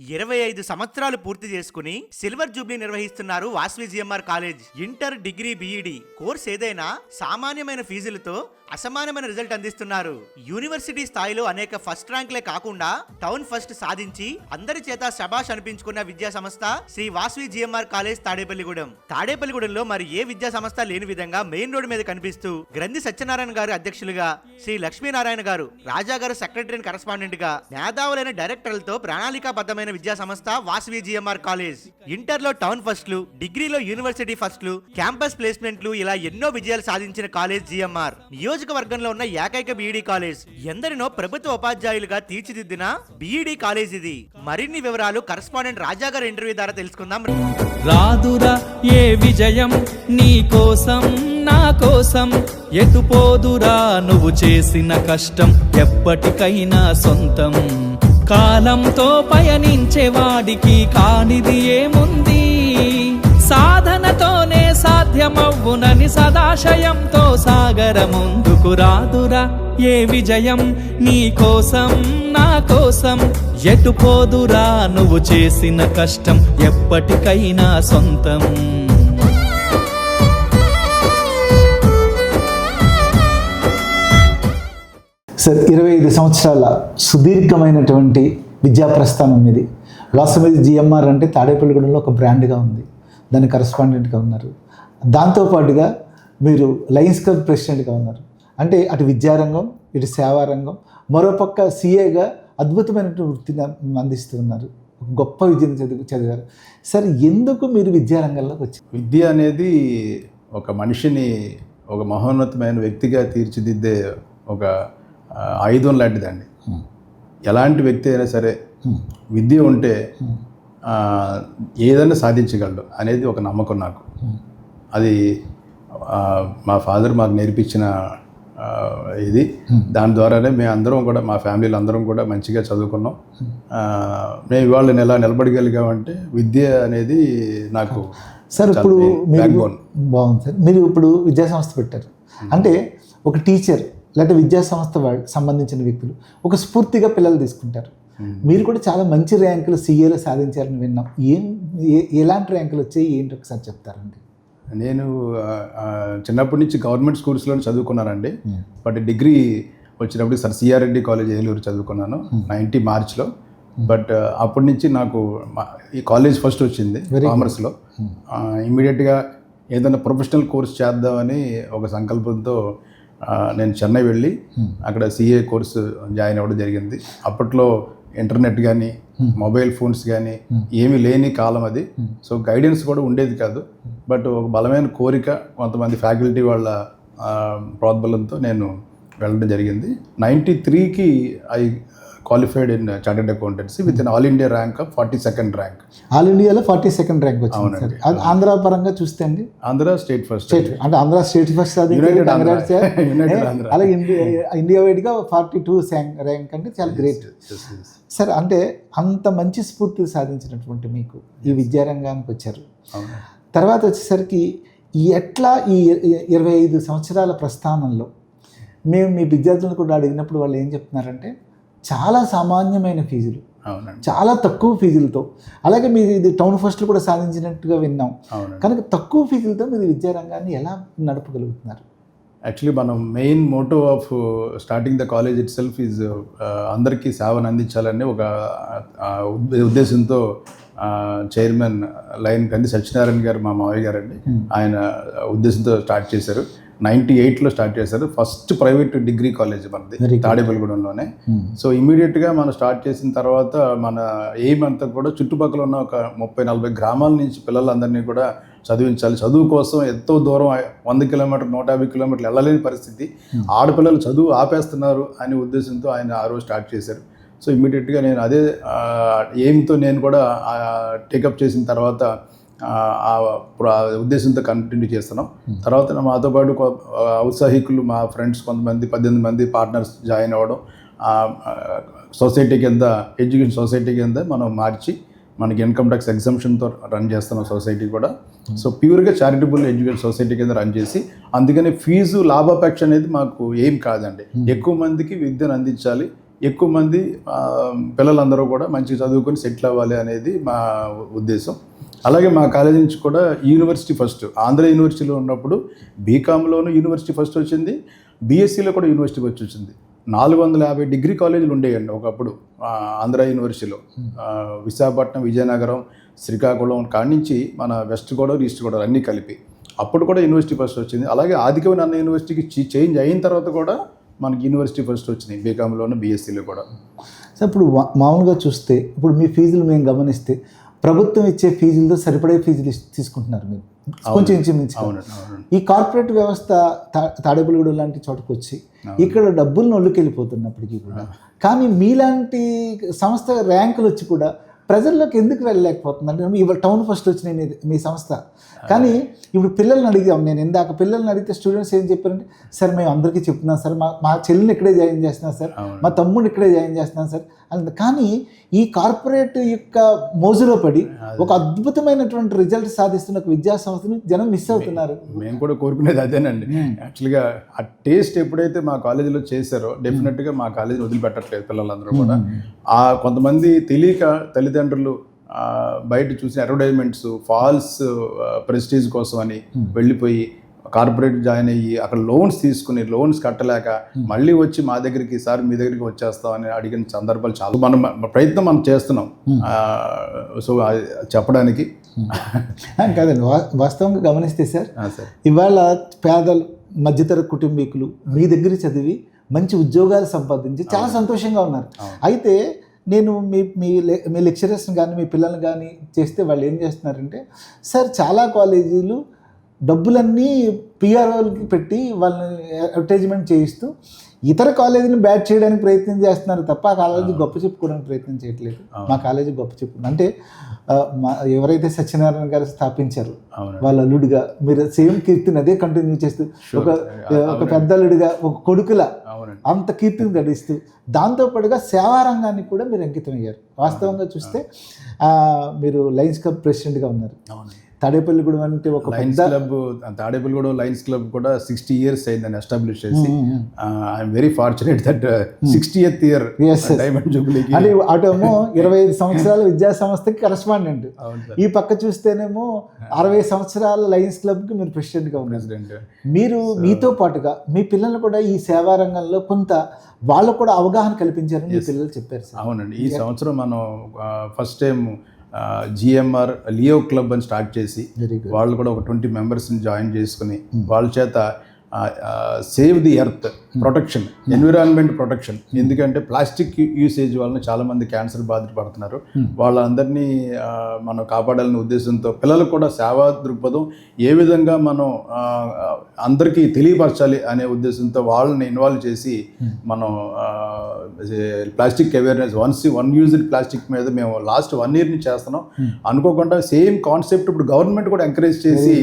25 సంవత్సరాలు పూర్తి చేసుకుని సిల్వర్ జూబ్లీ నిర్వహిస్తున్నారు Vasavi GMR college. Inter, degree, BEd course ఏదైనా సామాన్యమైన ఫీజులతో అసమానమైన రిజల్ట్ అందిస్తున్నారు. యూనివర్సిటీ స్థాయిలో అనేక ఫస్ట్ ర్యాంకులే కాకుండా టౌన్ ఫస్ట్ సాధించి అందరి చేత శబాష్ అనిపించుకున్న విద్యా సంస్థ శ్రీ వాస్వి జిఎంఆర్ కాలేజ్ తాడేపల్లిగూడెం. తాడేపల్లిగూడెంలో మరి ఏ విద్యా సంస్థ లేని విధంగా మెయిన్ రోడ్ మీద కనిపిస్తూ గ్రంథి సత్యనారాయణ గారు అధ్యక్షులుగా, శ్రీ లక్ష్మీనారాయణ గారు, రాజా గారు సెక్రటరీ అండ్ కరెస్పాండెంట్ గా, మేధావులైన డైరెక్టర్లతో ప్రణాళికాబద్ధమైన విద్యా సంస్థ వాస్వి జిఎంఆర్ కాలేజ్. ఇంటర్ లో టౌన్ ఫస్ట్లు, డిగ్రీలో యూనివర్సిటీ ఫస్ట్లు, క్యాంపస్ ప్లేస్మెంట్లు ఇలా ఎన్నో విజయాలు సాధించిన కాలేజ్ జిఎంఆర్. నియోజకవర్గంలో ఉన్న ఏకైక బీఈడి కాలేజ్. ఎందరినో ప్రభుత్వ ఉపాధ్యాయులుగా తీర్చిదిద్దిన బీఈడి కాలేజ్ ఇది. మరిన్ని వివరాలు కరెస్పాండెంట్ రాజా గారి ఇంటర్వ్యూ ద్వారా తెలుసుకుందాం. రాదురా ఏ విజయం నీ కోసం నా కోసం, ఎటుపోదురా నువ్వు చేసిన కష్టం ఎప్పటికైనా సొంతం. కాలంతో పయనించే వాడికి కానిది ఏముంది, సాధనతోనే సాధ్యమవ్వునని సదాశయంతో సాగర ముందుకు. రాదురా ఏ విజయం నీ కోసం నా కోసం, ఎటుపోదురా నువ్వు చేసిన కష్టం ఎప్పటికైనా సొంతం. సార్, 25 సంవత్సరాల సుదీర్ఘమైనటువంటి విద్యా ప్రస్థానం ఇది. వాస్వి జిఎంఆర్ అంటే తాడేపల్లిగూడెంలో ఒక బ్రాండ్గా ఉంది, దాని కరెస్పాండెంట్గా ఉన్నారు. దాంతోపాటుగా మీరు లయన్స్ క్లబ్ ప్రెసిడెంట్గా ఉన్నారు. అంటే అటు విద్యారంగం, ఇటు సేవారంగం, మరోపక్క సిఏగా అద్భుతమైనటువంటి వృత్తిని అందిస్తున్నారు. గొప్ప విద్యను చదివారు. సార్, ఎందుకు మీరు విద్యారంగంలోకి వచ్చారు? విద్య అనేది ఒక మనిషిని ఒక మహోన్నతమైన వ్యక్తిగా తీర్చిదిద్దే ఒక ఆయుధం లాంటిదండి. ఎలాంటి వ్యక్తి అయినా సరే విద్య ఉంటే ఏదైనా సాధించగలడు అనేది ఒక నమ్మకం నాకు. అది మా ఫాదర్ మాకు నేర్పించిన ఇది. దాని ద్వారానే మేము అందరం కూడా, మా ఫ్యామిలీలో అందరం కూడా మంచిగా చదువుకున్నాం. మేము ఇవాళ ఎలా నిలబడగలిగామంటే విద్య అనేది నాకు. సార్, ఇప్పుడు బాగుంది సార్. మీరు ఇప్పుడు విద్యా సంస్థ పెట్టారు అంటే ఒక టీచర్ లేకపోతే విద్యా సంస్థ సంబంధించిన వ్యక్తులు ఒక స్ఫూర్తిగా పిల్లలు తీసుకుంటారు. మీరు కూడా చాలా మంచి ర్యాంకులు సిఏలో సాధించారని విన్నాం. ఎలాంటి ర్యాంకులు వచ్చాయి ఏంటి ఒకసారి చెప్తారండి? నేను చిన్నప్పటి నుంచి గవర్నమెంట్ స్కూల్స్లోనే చదువుకున్నానండి. బట్ డిగ్రీ వచ్చినప్పుడు sir CR Reddy college Eluru చదువుకున్నాను 90 మార్చ్లో. బట్ అప్పటి నుంచి నాకు ఈ కాలేజ్ ఫస్ట్ వచ్చింది కామర్స్లో. ఇమ్మీడియట్గా ఏదైనా ప్రొఫెషనల్ కోర్స్ చేద్దామని ఒక సంకల్పంతో నేను చెన్నై వెళ్ళి అక్కడ సిఏ కోర్సు జాయిన్ అవ్వడం జరిగింది. అప్పట్లో ఇంటర్నెట్ కానీ మొబైల్ ఫోన్స్ కానీ ఏమీ లేని కాలం అది. సో గైడెన్స్ కూడా ఉండేది కాదు. బట్ ఒక బలమైన కోరిక, కొంతమంది ఫ్యాకల్టీ వాళ్ళ ప్రోద్బలంతో నేను వెళ్ళడం జరిగింది. 93కి I qualified in chartered accountancy with in all India rank of 42nd rank. All ఇండియాలో 42nd ర్యాంక్ వచ్చింది. ఆంధ్ర పరంగా చూస్తే అండి, ఆంధ్ర స్టేట్ ఫస్ట్. అంటే ఆంధ్ర స్టేట్ ఫస్ట్. అలాగే ఇండియా వైడ్గా 42 ర్యాంక్ అంటే చాలా గ్రేట్ సార్. అంటే అంత మంచి స్ఫూర్తి సాధించినటువంటి మీకు ఈ విద్యారంగానికి వచ్చారు. తర్వాత వచ్చేసరికి ఎట్లా ఈ 25 సంవత్సరాల ప్రస్థానంలో మేము మీ విద్యార్థులను కూడా అడిగినప్పుడు వాళ్ళు ఏం చెప్తున్నారంటే చాలా సామాన్యమైన ఫీజులు, చాలా తక్కువ ఫీజులతో, అలాగే మీరు ఇది టౌన్ ఫస్ట్లు కూడా సాధించినట్టుగా విన్నాం. కనుక తక్కువ ఫీజులతో మీరు విద్యారంగాన్ని ఎలా నడపగలుగుతున్నారు? యాక్చువల్లీ మనం main motto of starting the college it self is అందరికీ సేవను అందించాలని ఒక ఉద్దేశంతో చైర్మన్ లయన్ గ్రంథి సత్యనారాయణ గారు, మా మావయ్య గారు అండి, ఆయన ఉద్దేశంతో స్టార్ట్ చేశారు. 98లో స్టార్ట్ చేశారు. ఫస్ట్ ప్రైవేట్ డిగ్రీ కాలేజ్ మనది తాడేపల్లిగూడెంలోనే. సో ఇమీడియట్గా మనం స్టార్ట్ చేసిన తర్వాత మన ఎయిమ్ అంతా కూడా చుట్టుపక్కల ఉన్న ఒక 30-40 గ్రామాల నుంచి పిల్లలందరినీ కూడా చదివించాలి. చదువు కోసం ఎంతో దూరం 100 కిలోమీటర్లు 150 కిలోమీటర్లు వెళ్ళలేని పరిస్థితి, ఆడపిల్లలు చదువు ఆపేస్తున్నారు అనే ఉద్దేశంతో ఆయన ఆ రోజు స్టార్ట్ చేశారు. సో ఇమీడియట్గా నేను అదే ఎయిమ్తో నేను కూడా టేకప్ చేసిన తర్వాత ఆ ఉద్దేశంతో కంటిన్యూ చేస్తున్నాం. తర్వాత మాతో పాటు ఔత్సాహికులు, మా ఫ్రెండ్స్ కొంతమంది 18 మంది పార్ట్నర్స్ జాయిన్ అవ్వడం, సొసైటీ కింద, ఎడ్యుకేషన్ సొసైటీ కింద మనం మార్చి మనకి ఇన్కమ్ ట్యాక్స్ ఎగ్జంప్షన్తో రన్ చేస్తున్నాం సొసైటీ కూడా. సో ప్యూర్గా చారిటబుల్ ఎడ్యుకేషన్ సొసైటీ కింద రన్ చేసి, అందుకని ఫీజు లాభాపేక్ష అనేది మాకు ఏం కాదండి. ఎక్కువ మందికి విద్యను అందించాలి, ఎక్కువ మంది పిల్లలందరూ కూడా మంచిగా చదువుకొని సెటిల్ అవ్వాలి అనేది మా ఉద్దేశం. అలాగే మా కాలేజీ నుంచి కూడా యూనివర్సిటీ ఫస్ట్, ఆంధ్ర యూనివర్సిటీలో ఉన్నప్పుడు బీకామ్లోనూ యూనివర్సిటీ ఫస్ట్ వచ్చింది, బీఎస్సీలో కూడా యూనివర్సిటీ వచ్చి వచ్చింది. 450 డిగ్రీ కాలేజీలు ఉండేయండి ఒకప్పుడు ఆంధ్ర యూనివర్సిటీలో. విశాఖపట్నం, విజయనగరం, శ్రీకాకుళం కాడి నుంచి మన వెస్ట్ గోదావరి, ఈస్ట్ గోదావరి అన్నీ కలిపి అప్పుడు కూడా యూనివర్సిటీ ఫస్ట్ వచ్చింది. అలాగే ఆదికవి అన్న యూనివర్సిటీకి చేంజ్ అయిన తర్వాత కూడా మనకి యూనివర్సిటీ ఫస్ట్ వచ్చినాయి బీకామ్లోను, బీఎస్సీలో కూడా. సో ఇప్పుడు మామూలుగా చూస్తే ఇప్పుడు మీ ఫీజులు మేము గమనిస్తే ప్రభుత్వం ఇచ్చే ఫీజులతో సరిపడే ఫీజులు తీసుకుంటున్నారు మీరు కొంచెం ఇంచుమించు. ఈ కార్పొరేట్ వ్యవస్థ తాడేపల్లిగూడెం లాంటి చోటుకు వచ్చి ఇక్కడ డబ్బులు నొల్లుకెళ్ళిపోతున్నప్పటికీ కూడా, కానీ మీలాంటి సంస్థ ర్యాంకులు వచ్చి కూడా ప్రజల్లోకి ఎందుకు వెళ్ళలేకపోతుంది? అంటే ఇవాళ టౌన్ ఫస్ట్ వచ్చినాయి మీ సంస్థ, కానీ ఇప్పుడు పిల్లల్ని అడిగాం. నేను ఇందాక పిల్లల్ని అడిగితే స్టూడెంట్స్ ఏం చెప్పారంటే, సార్ మేము అందరికీ చెప్తున్నాం సార్, మా చెల్లిని ఇక్కడే జాయిన్ చేస్తున్నాం సార్, మా తమ్ముడిని ఇక్కడే జాయిన్ చేస్తున్నాం సార్ అని. కానీ ఈ కార్పొరేట్ యొక్క మోజులో పడి ఒక అద్భుతమైనటువంటి రిజల్ట్ సాధిస్తున్న ఒక విద్యా సంస్థను జనం మిస్ అవుతున్నారు. మేము కూడా కోరుకునేది అదేనండి. యాక్చువల్గా ఆ టేస్ట్ ఎప్పుడైతే మా కాలేజీలో చేశారో డెఫినెట్గా మా కాలేజీని వదిలిపెట్టట్లేదు పిల్లలందరూ కూడా. కొంతమంది తెలియక తల్లిదండ్రులు బయట చూసిన అడ్వర్టైజ్మెంట్స్, ఫాల్స్ ప్రెస్టీజ్ కోసం అని వెళ్ళిపోయి కార్పొరేట్ జాయిన్ అయ్యి అక్కడ లోన్స్ తీసుకుని లోన్స్ కట్టలేక మళ్ళీ వచ్చి మా దగ్గరికి, సార్ మీ దగ్గరికి వచ్చేస్తామని అడిగిన సందర్భాలు చాలా. ప్రయత్నం మనం చేస్తున్నాం. సో చెప్పడానికి కాదండి, వాస్తవంగా గమనిస్తే సార్ ఇవాళ పేదలు, మధ్యతర కుటుంబీకులు మీ దగ్గర చదివి మంచి ఉద్యోగాలు సంపాదించి చాలా సంతోషంగా ఉన్నారు. అయితే నేను మీ లెక్చరర్స్ని కానీ మీ పిల్లల్ని కానీ చేస్తే వాళ్ళు ఏం చేస్తున్నారంటే, సార్ చాలా కాలేజీలు డబ్బులన్నీ పిఆర్ఓలకి పెట్టి వాళ్ళని అడ్వర్టైజ్మెంట్ చేయిస్తూ ఇతర కాలేజీని బ్యాట్ చేయడానికి ప్రయత్నం చేస్తున్నారు తప్ప ఆ కాలేజీ గొప్ప చెప్పుకోవడానికి ప్రయత్నం చేయట్లేదు. మా కాలేజీ గొప్ప చెప్పుకున్నాం అంటే ఎవరైతే సత్యనారాయణ గారు స్థాపించారు వాళ్ళ అల్లుడిగా మీరు సేమ్ కీర్తిని అదే కంటిన్యూ చేస్తూ ఒక పెద్ద అల్లుడిగా, ఒక కొడుకుల అంత కీర్తిని గడిస్తూ దాంతోపాటుగా సేవారంగానికి కూడా మీరు అంకితం అయ్యారు. వాస్తవంగా చూస్తే మీరు లయన్స్ క్లబ్ ప్రెసిడెంట్గా ఉన్నారు. తాడేపల్లిగూడెం అంటే ఒక Lions Club, Tadepalligudem Lions Club కూడా 60 years అయిందని ఎస్టాబ్లిష్ చేసి. I'm very fortunate that 60th year diamond జూబ్లీకి. అది అటేమో 25 సంవత్సరాల విద్యా సంస్థకి కరెస్పాండెంట్, ఈ పక్క చూస్తేనేమో 60 సంవత్సరాల లయన్స్ క్లబ్కి మీరు ప్రెసిడెంట్గా ఉన్నారు. మీరు మీతో పాటుగా మీ పిల్లలు కూడా ఈ సేవా రంగంలో కొంత వాళ్ళకు కూడా అవగాహన కల్పించారని మీ పిల్లలు చెప్పారు సార్. అవునండి, ఈ సంవత్సరం మనం first time GMR Leo club అని స్టార్ట్ చేసి వాళ్ళు కూడా ఒక 20 మెంబర్స్ని జాయిన్ చేసుకుని వాళ్ళ చేత save the earth protection, environment protection. ఎందుకంటే ప్లాస్టిక్ యూసేజ్ వలన చాలామంది క్యాన్సర్ బాధిత పడుతున్నారు. వాళ్ళందరినీ మనం కాపాడాలనే ఉద్దేశంతో పిల్లలకు కూడా సేవా దృక్పథం ఏ విధంగా మనం అందరికీ తెలియపరచాలి అనే ఉద్దేశంతో వాళ్ళని ఇన్వాల్వ్ చేసి మనం plastic awareness, one used plastic మీద మేము లాస్ట్ 1 year నుంచి చేస్తున్నాం. అనుకోకుండా సేమ్ కాన్సెప్ట్ ఇప్పుడు గవర్నమెంట్ కూడా ఎంకరేజ్ చేసి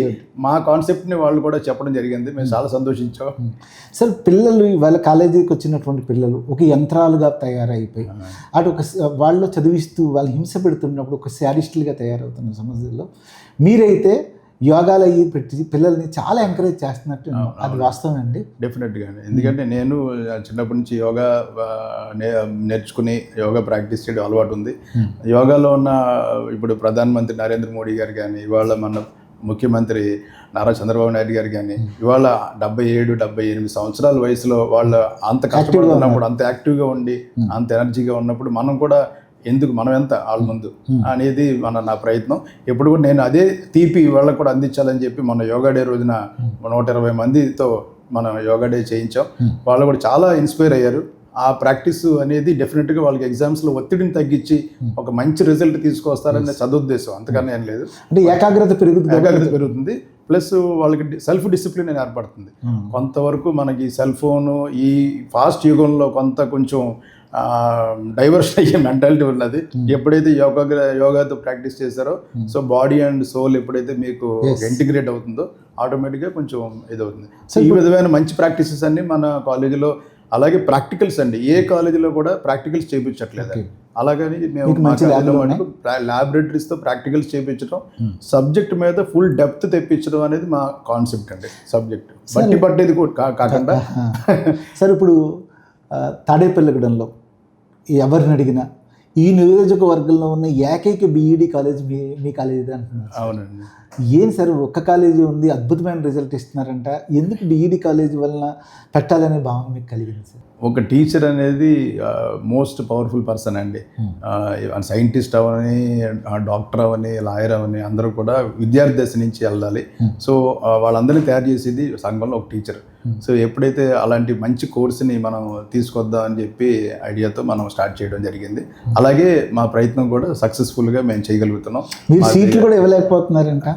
మా కాన్సెప్ట్ని వాళ్ళు కూడా చెప్పడం జరిగింది. మేము చాలా సంతోషించాం. సార్ పిల్లలు వాళ్ళ కాలేజీకి వచ్చినటువంటి పిల్లలు ఒక యంత్రాలుగా తయారైపోయి అటు ఒక వాళ్ళు చదివిస్తూ వాళ్ళు హింస పెడుతున్నప్పుడు ఒక శాడిస్టులుగా తయారవుతున్న సమాజంలో మీరైతే యోగాలు అయ్యి పెట్టి పిల్లల్ని చాలా ఎంకరేజ్ చేస్తున్నట్టు, అది వాస్తవం అండి? డెఫినెట్గా. ఎందుకంటే నేను చిన్నప్పటి నుంచి యోగా నేర్చుకుని యోగా ప్రాక్టీస్ చేయడం అలవాటు ఉంది. యోగాలో ఉన్న ఇప్పుడు ప్రధానమంత్రి నరేంద్ర మోడీ గారు కానీ, ఇవాళ మన ముఖ్యమంత్రి నారా చంద్రబాబు నాయుడు గారు కానీ, ఇవాళ 77-78 సంవత్సరాల వయసులో వాళ్ళు అంత కష్టపడుతున్నప్పుడు, అంత యాక్టివ్గా ఉండి అంత ఎనర్జీగా ఉన్నప్పుడు మనం కూడా ఎందుకు, మనం ఎంత వాళ్ళ ముందు అనేది నా ప్రయత్నం. ఎప్పుడు కూడా నేను అదే తీపి వాళ్ళకు కూడా అందించాలని చెప్పి మన యోగా డే రోజున 120 మందితో మనం యోగా డే చేయించాం. వాళ్ళు కూడా చాలా ఇన్స్పైర్ అయ్యారు. ఆ ప్రాక్టీస్ అనేది డెఫినెట్గా వాళ్ళకి ఎగ్జామ్స్లో ఒత్తిడిని తగ్గించి ఒక మంచి రిజల్ట్ తీసుకొస్తారనే సదుద్దేశం, అంతకన్నా ఏం లేదు. అంటే ఏకాగ్రత పెరుగుతుంది, ప్లస్ వాళ్ళకి సెల్ఫ్ డిసిప్లిన్ అని ఏర్పడుతుంది. కొంతవరకు మనకి సెల్ ఫోను ఈ ఫాస్ట్ యుగంలో కొంచెం డైవర్షన్ అయ్యే మెంటాలిటీ ఉన్నది. ఎప్పుడైతే యోగాతో ప్రాక్టీస్ చేశారో, సో బాడీ అండ్ సోల్ ఎప్పుడైతే మీకు ఇంటిగ్రేట్ అవుతుందో ఆటోమేటిక్గా కొంచెం ఇదవుతుంది. సో ఈ విధమైన మంచి ప్రాక్టీసెస్ అన్ని మన కాలేజీలో, అలాగే ప్రాక్టికల్స్ అండి, ఏ కాలేజీలో కూడా ప్రాక్టికల్స్ చేయించట్లేదు. అలాగని మేము ల్యాబొరేటరీస్తో ప్రాక్టికల్స్ చేయించడం, సబ్జెక్ట్ మీద ఫుల్ డెప్త్ తెప్పించడం అనేది మా కాన్సెప్ట్ అండి. సబ్జెక్ట్ పట్టేది కాకుండా సార్ ఇప్పుడు తాడేపల్లిగూడెంలో ఎవరిని అడిగినా ఈ నియోజకవర్గంలో ఉన్న ఏకైక బీఈడి కాలేజ్ మీ కాలేజీ అంటున్నారు. అవునండి. ఏం సార్ ఒక్క కాలేజీ ఉంది, అద్భుతమైన రిజల్ట్ ఇస్తున్నారంట, ఎందుకు బీఈడి కాలేజీ వలన పెట్టాలనే భావన మీకు కలిగింది సార్? ఒక టీచర్ అనేది మోస్ట్ పవర్ఫుల్ పర్సన్ అండి. సైంటిస్ట్ అవని, డాక్టర్ అవని, లాయర్ అవని అందరూ కూడా విద్యార్థి దశ నుంచి వెళ్ళాలి. సో వాళ్ళందరినీ తయారు చేసేది సంఘంలో ఒక టీచర్. సో ఎప్పుడైతే అలాంటి మంచి కోర్సుని మనం తీసుకొద్దాం అని చెప్పి ఐడియాతో మనం స్టార్ట్ చేయడం జరిగింది. అలాగే మా ప్రయత్నం కూడా సక్సెస్ఫుల్గా మేము చేయగలుగుతున్నాం. మీరు సీట్లు కూడా ఇవ్వలేకపోతున్నారంట.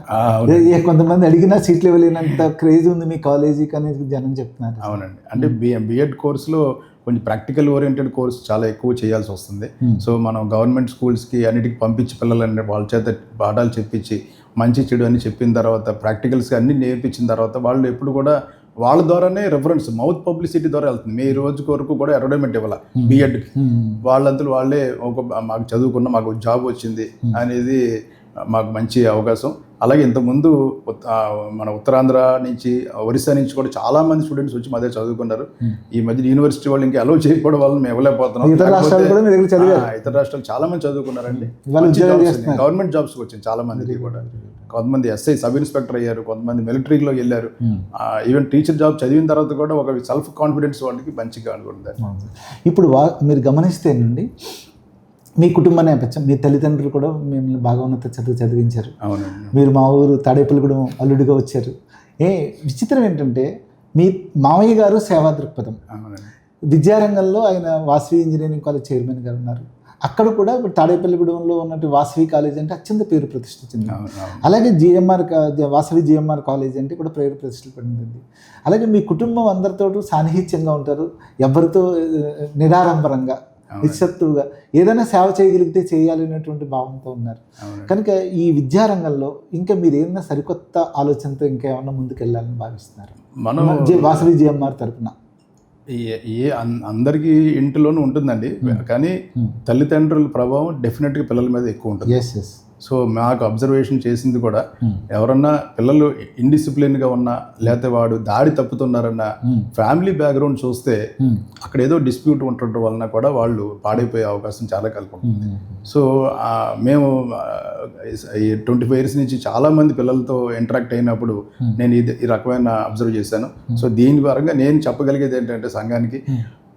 కొంతమంది అడిగినా సీట్లు ఇవ్వలేనంత క్రేజ్ ఉంది మీ కాలేజీకి అనేది జనం చెప్తున్నారు. అవునండి. అంటే బిఎడ్ కోర్సులో కొంచెం ప్రాక్టికల్ ఓరియంటెడ్ కోర్స్ చాలా ఎక్కువ చేయాల్సి వస్తుంది. సో మనం గవర్నమెంట్ స్కూల్స్కి అన్నిటికీ పంపించి పిల్లలని వాళ్ళ చేత పాఠాలు చెప్పించి మంచి చెడు అని చెప్పిన తర్వాత ప్రాక్టికల్స్కి అన్ని నేర్పించిన తర్వాత వాళ్ళు ఎప్పుడు కూడా వాళ్ళ ద్వారానే రెఫరెన్స్ మౌత్ పబ్లిసిటీ ద్వారా వెళ్తుంది. మీ రోజు వరకు కూడా అడ్వర్టైజ్మెంట్ ఇవ్వాలి బిఎడ్కి. వాళ్ళంతా వాళ్ళే మాకు చదువుకున్న మాకు జాబ్ వచ్చింది అనేది మాకు మంచి అవకాశం. అలాగే ఇంతకుముందు మన ఉత్తరాంధ్ర నుంచి, ఒరిస్సా నుంచి కూడా చాలా మంది స్టూడెంట్స్ వచ్చి మా దగ్గర చదువుకున్నారు. ఈ మధ్య యూనివర్సిటీ వాళ్ళు ఇంకా అలౌ చేయకపోవడం వల్ల మేము ఇవ్వలేకపోతున్నాం. ఇతర రాష్ట్రాలు చాలా మంది చదువుకున్నారండి. గవర్నమెంట్ జాబ్స్కి వచ్చింది చాలా మందికి కూడా. కొంతమంది ఎస్ఐ సబ్ ఇన్స్పెక్టర్ అయ్యారు, కొంతమంది మిలిటరీలో వెళ్ళారు. ఈవెన్ టీచర్ జాబ్ చదివిన తర్వాత కూడా ఒక సెల్ఫ్ కాన్ఫిడెన్స్ వాళ్ళకి మంచిగా అనుకుంటుంది. ఇప్పుడు మీరు గమనిస్తేనండి, మీ కుటుంబ నేపథ్యం, మీ తల్లిదండ్రులు కూడా మిమ్మల్ని బాగా ఉన్నత చదివించారు. మీరు మా ఊరు తాడేపల్లిగూడెం అల్లుడిగా వచ్చారు. విచిత్రం ఏంటంటే మీ మామయ్య గారు సేవా దృక్పథం. విద్యారంగంలో ఆయన వాసవి ఇంజనీరింగ్ కాలేజ్ చైర్మన్గా ఉన్నారు. అక్కడ కూడా ఇప్పుడు తాడేపల్లిగూడెంలో ఉన్నట్టు వాసవి కాలేజ్ అంటే అత్యంత పేరు ప్రతిష్ఠ చెందింది. అలాగే వాసవి జిఎంఆర్ కాలేజ్ అంటే కూడా పేరు ప్రతిష్టలు పొందింది. అలాగే మీ కుటుంబం అందరితో సాన్నిహిత్యంగా ఉంటారు. ఎవరితో నిరాడంబరంగా నిశ్శత్తువుగా ఏదైనా సేవ చేయగలిగితే చేయాలనేటువంటి భావంతో ఉన్నారు. కనుక ఈ విద్యారంగంలో ఇంకా మీరు ఏదైనా సరికొత్త ఆలోచనతో ఇంకా ఏమన్నా ముందుకెళ్ళాలని భావిస్తున్నారు మనం వాసవి జిఎంఆర్ తరఫున? అందరికీ ఇంటిలోనూ ఉంటుందండి, కానీ తల్లిదండ్రుల ప్రభావం డెఫినెట్గా పిల్లల మీద ఎక్కువ ఉంటుంది. సో మాకు అబ్జర్వేషన్ చేసింది కూడా, ఎవరన్నా పిల్లలు ఇండిసిప్లిన్గా ఉన్నా లేకపోతే వాడు దారి తప్పుతున్నారన్నా ఫ్యామిలీ బ్యాక్గ్రౌండ్ చూస్తే అక్కడ ఏదో డిస్ప్యూట్ ఉండటం వలన కూడా వాళ్ళు పాడైపోయే అవకాశం చాలా కలుగుతుంది. సో మేము 25 years నుంచి చాలామంది పిల్లలతో ఇంటరాక్ట్ అయినప్పుడు నేను ఈ రకమైన అబ్జర్వ్ చేశాను. సో దీని పరంగా నేను చెప్పగలిగేది ఏంటంటే సంఘానికి,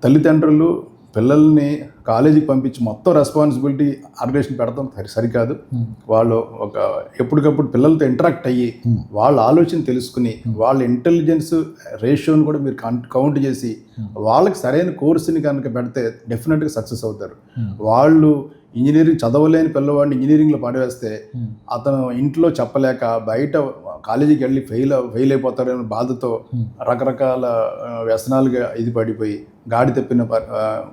తల్లిదండ్రులు పిల్లల్ని కాలేజీకి పంపించి మొత్తం రెస్పాన్సిబిలిటీ ఆర్గనైజేషన్ పెడతాం సరికాదు. వాళ్ళు ఎప్పటికప్పుడు పిల్లలతో ఇంటరాక్ట్ అయ్యి వాళ్ళ ఆలోచన తెలుసుకుని వాళ్ళ ఇంటెలిజెన్స్ రేషియోని కూడా మీరు కౌంట్ చేసి వాళ్ళకి సరైన కోర్సుని కనుక పెడితే డెఫినెట్గా సక్సెస్ అవుతారు. వాళ్ళు ఇంజనీరింగ్ చదవలేని పిల్లవాడిని ఇంజనీరింగ్లో పడివేస్తే అతను ఇంట్లో చెప్పలేక బయట కాలేజీకి వెళ్ళి ఫెయిల్ అయిపోతారనే బాధతో రకరకాల వ్యసనాలుగా ఇది పడిపోయి గాడి తప్పిన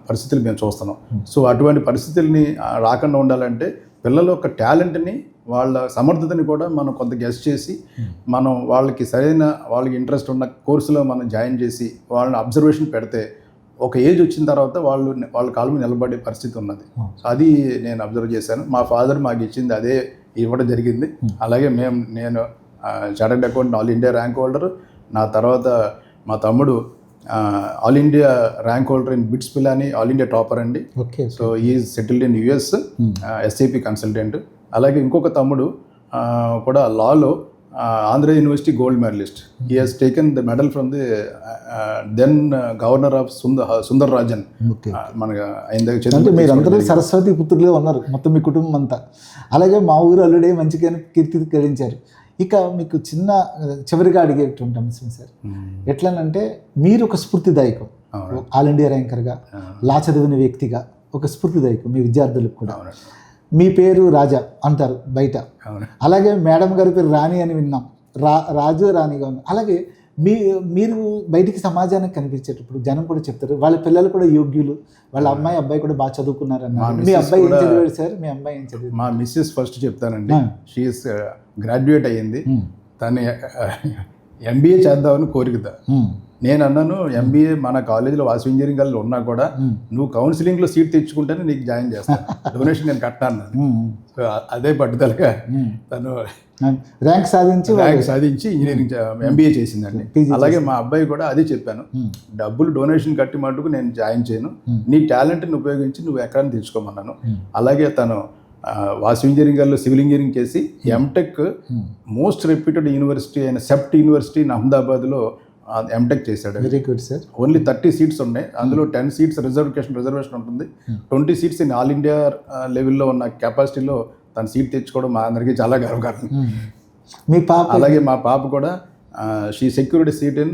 పరిస్థితులు మేము చూస్తున్నాం. సో అటువంటి పరిస్థితుల్ని రాకుండా ఉండాలంటే పిల్లల యొక్క టాలెంట్ని, వాళ్ళ సమర్థతని కూడా మనం కొంత గెస్ చేసి మనం వాళ్ళకి సరైన వాళ్ళకి ఇంట్రెస్ట్ ఉన్న కోర్సులో మనం జాయిన్ చేసి వాళ్ళని అబ్జర్వేషన్ పెడితే ఒక ఏజ్ వచ్చిన తర్వాత వాళ్ళ కాళ్ళ మీద నిలబడే పరిస్థితి ఉన్నది. అది నేను అబ్జర్వ్ చేశాను. మా ఫాదర్ మాకు ఇచ్చింది అదే ఇవ్వడం జరిగింది. అలాగే నేను chartered accountant all India rank holder. నా తర్వాత మా తమ్ముడు all India rank holder in BITS Pilani, all India topper అండి. So is settled in US, SAP consultant. అలాగే ఇంకొక తమ్ముడు కూడా లాలో Andhra University gold medalist. He has taken the medal from the then governor of Sundar Rajan. అంటే మీరందరూ సరస్వతి పుత్రులే ఉన్నారు మొత్తం మీ కుటుంబం అంతా. అలాగే మా ఊరు అల్లుడే మంచిగా కీర్తికరించారు. ఇక మీకు చివరిగా అడిగేటువంటి అంశం సార్, ఎట్లనంటే మీరు ఒక స్ఫూర్తిదాయకం, ఆల్ ఇండియా ర్యాంకర్గా, లా చదివిన వ్యక్తిగా ఒక స్ఫూర్తిదాయకం మీ విద్యార్థులకు కూడా. మీ పేరు రాజా అంటారు బయట, అలాగే మేడం గారి పేరు రాణి అని విన్నాం, రాజు రాణిగా ఉంది. అలాగే మీరు బయటికి సమాజానికి కనిపించేటప్పుడు జనం కూడా చెప్తారు వాళ్ళ పిల్లలు కూడా యోగ్యులు, వాళ్ళ అమ్మాయి అబ్బాయి కూడా బాగా చదువుకున్నారన్నారు. మీ అబ్బాయి ఏం చదివాడు సార్? మీ అమ్మాయి ఏం చదివాడు? మా మిస్సెస్ ఫస్ట్ చెప్తానండి, షీఈస్ గ్రాడ్యుయేట్ అయ్యింది. తను ఎంబీఏ చేద్దామని కోరికదా. నేను అన్నాను ఎంబీఏ మన కాలేజీలో వాసు ఇంజనీరింగ్ కాలేజీలో ఉన్నా కూడా నువ్వు కౌన్సిలింగ్లో సీట్ తెచ్చుకుంటేనే నీకు జాయిన్ చేస్తాను, డొనేషన్ నేను కట్టాను. సో అదే పట్టుదలగా తను ర్యాంక్ సాధించి ఇంజనీరింగ్ ఎంబీఏ చేసిందండి. అలాగే మా అబ్బాయి కూడా అదే చెప్పాను, డబ్బులు డొనేషన్ కట్టి మటుకు నేను జాయిన్ చేయను, నీ టాలెంట్ని ఉపయోగించి నువ్వు ఎక్కడైనా తెచ్చుకోమన్నాను. అలాగే తను వాసు ఇంజనీరింగ్లో సివిల్ ఇంజనీరింగ్ చేసి ఎంటెక్ మోస్ట్ రెప్యూటెడ్ యూనివర్సిటీ అయిన సెప్ట్ యూనివర్సిటీ ఇన్ అహ్మదాబాద్లో ఎంటెక్ చేశాడు. Very good sir. Only 30 seats ఉన్నాయి, అందులో 10 సీట్స్ రిజర్వేషన్ ఉంటుంది, 20 సీట్స్ ఇన్ ఆల్ ఇండియా లెవెల్లో ఉన్న కెపాసిటీలో తన సీట్ తెచ్చుకోవడం మా అందరికీ చాలా గర్వకారణం. మీ పాప? అలాగే మా పాప కూడా she security seat in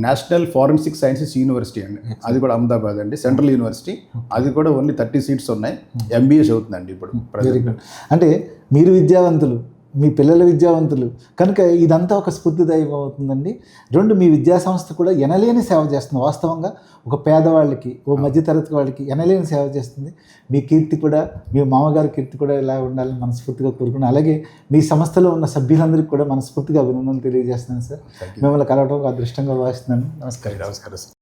national forensic sciences university అండి, అది కూడా అహ్మదాబాద్ అండి, సెంట్రల్ యూనివర్సిటీ. అది కూడా ఓన్లీ 30 సీట్స్ ఉన్నాయి, ఎంబీఏ చదువుతుందండి ఇప్పుడు. Very good. అంటే మీరు విద్యావంతులు, మీ పిల్లల విద్యావంతులు కనుక ఇదంతా ఒక స్ఫూర్తిదాయకం అవుతుందండి. రెండు, మీ విద్యా సంస్థ కూడా ఎనలేని సేవ చేస్తుంది. వాస్తవంగా ఒక పేదవాళ్ళకి, ఓ మధ్యతరగతి వాళ్ళకి ఎనలేని సేవ చేస్తుంది. మీ కీర్తి కూడా, మీ మామగారి కీర్తి కూడా ఇలా ఉండాలని మనస్ఫూర్తిగా కోరుకున్నాను. అలాగే మీ సంస్థలో ఉన్న సభ్యులందరికీ కూడా మనస్ఫూర్తిగా అభినందనలు తెలియజేస్తున్నాను సార్. మిమ్మల్ని కలవడం అదృష్టంగా భావిస్తున్నాను. నమస్కారం. నమస్కారం సార్.